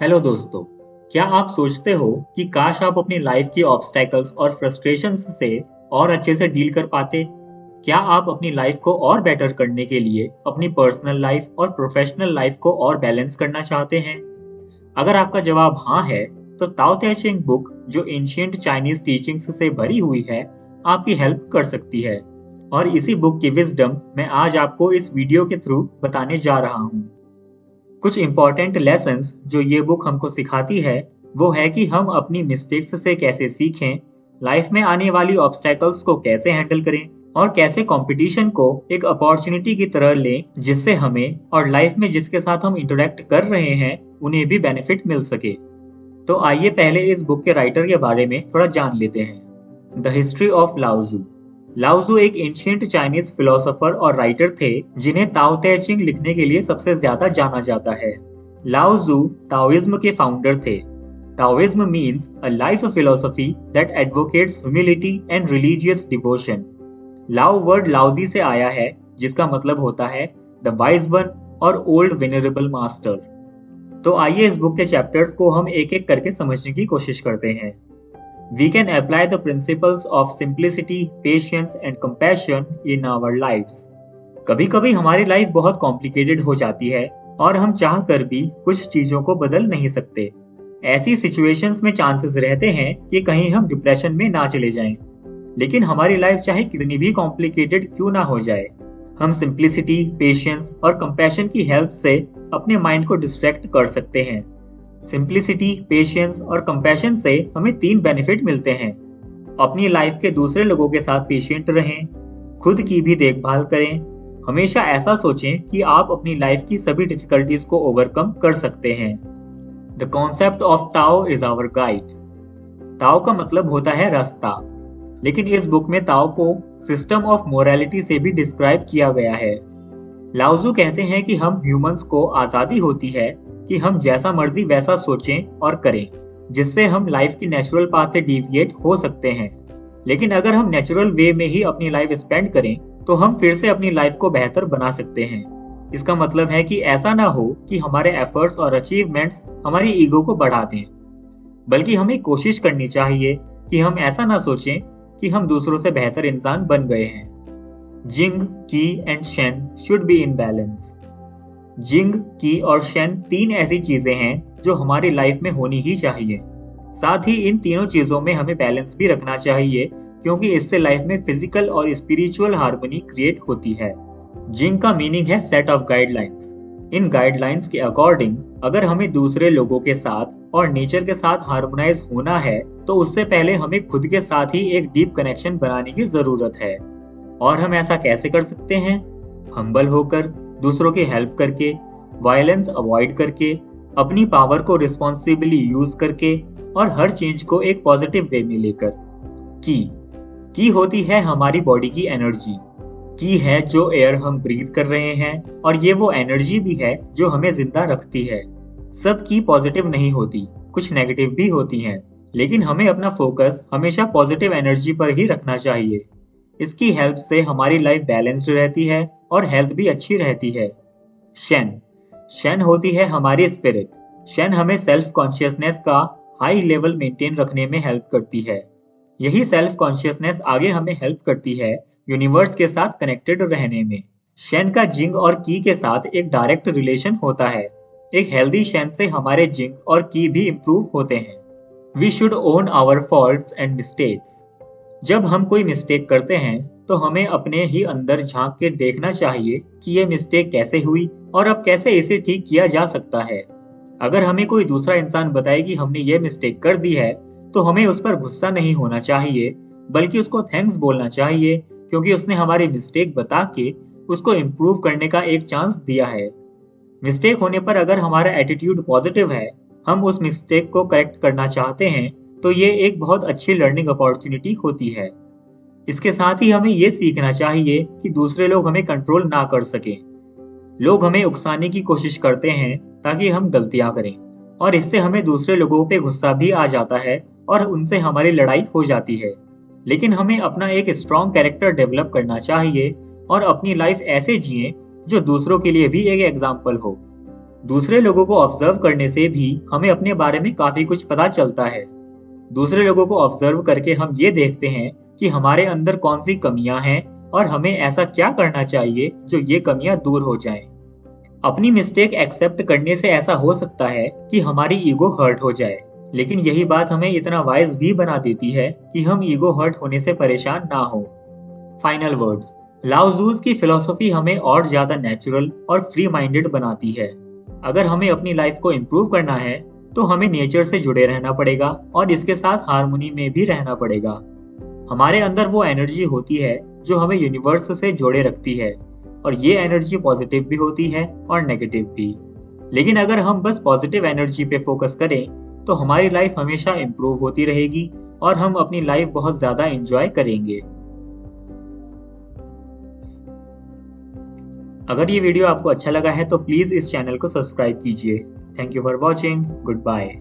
Hello दोस्तों। क्या आप सोचते हो कि काश आप अपनी लाइफ की ऑब्स्टैकल्स और फ्रस्ट्रेशंस से और अच्छे से डील कर पाते? क्या आप अपनी लाइफ को और बेटर करने के लिए अपनी पर्सनल लाइफ और प्रोफेशनल लाइफ को और बैलेंस करना चाहते हैं? अगर आपका जवाब हाँ है, तो ताओ ते चिंग बुक, जो एंशिएंट चाइनीज टीचिंग्स से भरी हुई है, आपकी हेल्प कर सकती है। और इसी बुक की विजडम मैं आज आपको इस वीडियो के थ्रू बताने जा रहा हूँ। कुछ इंपॉर्टेंट लेसन्स जो ये बुक हमको सिखाती है, वो है कि हम अपनी मिस्टेक्स से कैसे सीखें, लाइफ में आने वाली ऑब्स्टैकल्स को कैसे हैंडल करें और कैसे कंपटीशन को एक अपॉर्चुनिटी की तरह लें, जिससे हमें और लाइफ में जिसके साथ हम इंटरेक्ट कर रहे हैं उन्हें भी बेनिफिट मिल सके। तो आइए पहले इस बुक के राइटर के बारे में थोड़ा जान लेते हैं। The history of Laozi. Laozi एक एंशिएंट चाइनीज फिलोसोफर और राइटर थे जिन्हें ताओ ते चिंग लिखने के लिए सबसे ज्यादा जाना जाता है। लाओजू ताओइज्म के फाउंडर थे। Taoism means a life philosophy that advocates humility and religious devotion. लाओ वर्ड लाओदी से आया है, जिसका मतलब होता है द वाइज वन और ओल्ड वेनरेबल मास्टर। तो आइए इस बुक के चैप्टर्स को हम एक एक करके समझने की कोशिश करते हैं। We can apply the principles of simplicity, patience and compassion in our lives. कभी-कभी हमारी लाइफ बहुत कॉम्प्लिकेटेड हो जाती है और हम चाह कर भी कुछ चीजों को बदल नहीं सकते। ऐसी सिचुएशंस में चांसेस रहते हैं कि कहीं हम डिप्रेशन में ना चले जाएं। लेकिन हमारी लाइफ चाहे कितनी भी कॉम्प्लिकेटेड क्यों ना हो जाए, हम सिंप्लिसिटी, पेशेंस और कंपैशन की हेल्प से अपने माइंड को डिस्ट्रैक्ट कर सकते हैं। सिंप्लिसिटी, पेशेंस और कंपैशन से हमें 3 बेनिफिट मिलते हैं। अपनी लाइफ के दूसरे लोगों के साथ पेशेंट रहें, खुद की भी देखभाल करें, हमेशा ऐसा सोचें कि आप अपनी लाइफ की सभी डिफिकल्टीज को ओवरकम कर सकते हैं। The concept of Tao is our guide. Tao का मतलब होता है रास्ता, लेकिन इस बुक में ताओ को सिस्टम ऑफ मोरालिटी से भी डिस्क्राइब किया गया है। लाओजू कहते हैं कि हम ह्यूमंस को आज़ादी होती है कि हम जैसा मर्जी वैसा सोचें और करें, जिससे हम लाइफ की नेचुरल पाथ से डिविएट हो सकते हैं। लेकिन अगर हम नेचुरल वे में ही अपनी लाइफ स्पेंड करें, तो हम फिर से अपनी लाइफ को बेहतर बना सकते हैं। इसका मतलब है कि ऐसा ना हो कि हमारे एफर्ट्स और अचीवमेंट्स हमारी ईगो को बढ़ा दें, बल्कि हमें कोशिश करनी चाहिए कि हम ऐसा ना सोचें कि हम दूसरों से बेहतर इंसान बन गए हैं। Jing, qi and shen should be in balance. Jing, qi और शेन 3 ऐसी चीजें हैं जो हमारी लाइफ में होनी ही चाहिए। साथ ही इन तीनों चीजों में हमें बैलेंस भी रखना चाहिए, क्योंकि इससे लाइफ में फिजिकल और स्पिरिचुअल हार्मनी क्रिएट होती है। जिंग का मीनिंग है set of guidelines. In guidelines के अकॉर्डिंग अगर हमें दूसरे लोगों के साथ और नेचर के साथ हार्मोनाइज होना है, तो उससे पहले हमें खुद के साथ ही एक डीप कनेक्शन बनाने की जरूरत है। और हम ऐसा कैसे कर सकते हैं? हम्बल होकर, दूसरों की हेल्प करके, वायलेंस अवॉइड करके, अपनी पावर को रिस्पॉन्सिबली यूज करके और हर चेंज को एक पॉजिटिव वे में लेकर। की होती है हमारी बॉडी की एनर्जी। की है जो एयर हम ब्रीथ कर रहे हैं, और ये वो एनर्जी भी है जो हमें जिंदा रखती है। सब की पॉजिटिव नहीं होती, कुछ नेगेटिव भी होती हैं, लेकिन हमें अपना फोकस हमेशा पॉजिटिव एनर्जी पर ही रखना चाहिए। इसकी हेल्प से हमारी लाइफ बैलेंस्ड रहती है और हेल्थ भी अच्छी रहती है। शेन होती है हमारी स्पिरिट। शेन हमें सेल्फ कॉन्शियसनेस का हाई लेवल मेंटेन रखने में हेल्प करती है। यही सेल्फ कॉन्शियसनेस आगे हमें हेल्प करती है यूनिवर्स के साथ कनेक्टेड रहने में। शेन का जिंग और की के साथ एक डायरेक्ट रिलेशन होता है। एक हेल्दी शेन से हमारे जिंग और की भी इम्प्रूव होते हैं। We should own our faults and mistakes. जब हम कोई मिस्टेक करते हैं, तो हमें अपने ही अंदर झांक के देखना चाहिए कि ये मिस्टेक कैसे हुई और अब कैसे इसे ठीक किया जा सकता है। अगर हमें कोई दूसरा इंसान बताए कि हमने ये मिस्टेक कर दी है, तो हमें उस पर गुस्सा नहीं होना चाहिए, बल्कि उसको थैंक्स बोलना चाहिए, क्योंकि उसने हमारी मिस्टेक बता के उसको इम्प्रूव करने का एक चांस दिया है। मिस्टेक होने पर अगर हमारा एटीट्यूड पॉजिटिव है, हम उस मिस्टेक को करेक्ट करना चाहते हैं, तो ये एक बहुत अच्छी लर्निंग अपॉर्चुनिटी होती है। इसके साथ ही हमें ये सीखना चाहिए कि दूसरे लोग हमें कंट्रोल ना कर सकें। लोग हमें उकसाने की कोशिश करते हैं ताकि हम गलतियां करें, और इससे हमें दूसरे लोगों पे गुस्सा भी आ जाता है और उनसे हमारी लड़ाई हो जाती है। लेकिन हमें अपना एक स्ट्रॉन्ग कैरेक्टर डेवलप करना चाहिए और अपनी लाइफ ऐसे जिए जो दूसरों के लिए भी एक एग्जाम्पल हो। दूसरे लोगों को ऑब्जर्व करने से भी हमें अपने बारे में काफी कुछ पता चलता है। दूसरे लोगों को ऑब्जर्व करके हम ये देखते हैं कि हमारे अंदर कौन सी कमियां हैं और हमें ऐसा क्या करना चाहिए जो ये कमियां दूर हो जाएं। अपनी मिस्टेक एक्सेप्ट करने से ऐसा हो सकता है कि हमारी ईगो हर्ट हो जाए, लेकिन यही बात हमें इतना वाइज भी बना देती है कि हम ईगो हर्ट होने से परेशान ना हो। Final words. लाओ ज़ू की फिलॉसफी हमें और ज्यादा नेचुरल और फ्री माइंडेड बनाती है। अगर हमें अपनी लाइफ को इम्प्रूव करना है तो हमें नेचर से जुड़े रहना पड़ेगा और इसके साथ हार्मोनी में भी रहना पड़ेगा। हमारे अंदर वो एनर्जी होती है जो हमें यूनिवर्स से जोड़े रखती है, और ये एनर्जी पॉजिटिव भी होती है और नेगेटिव भी। लेकिन अगर हम बस पॉजिटिव एनर्जी पे फोकस करें तो हमारी लाइफ हमेशा इम्प्रूव होती रहेगी और हम अपनी लाइफ बहुत ज़्यादा इंजॉय करेंगे। अगर ये वीडियो आपको अच्छा लगा है तो प्लीज़ इस चैनल को सब्सक्राइब कीजिए। Thank you for watching. Good bye.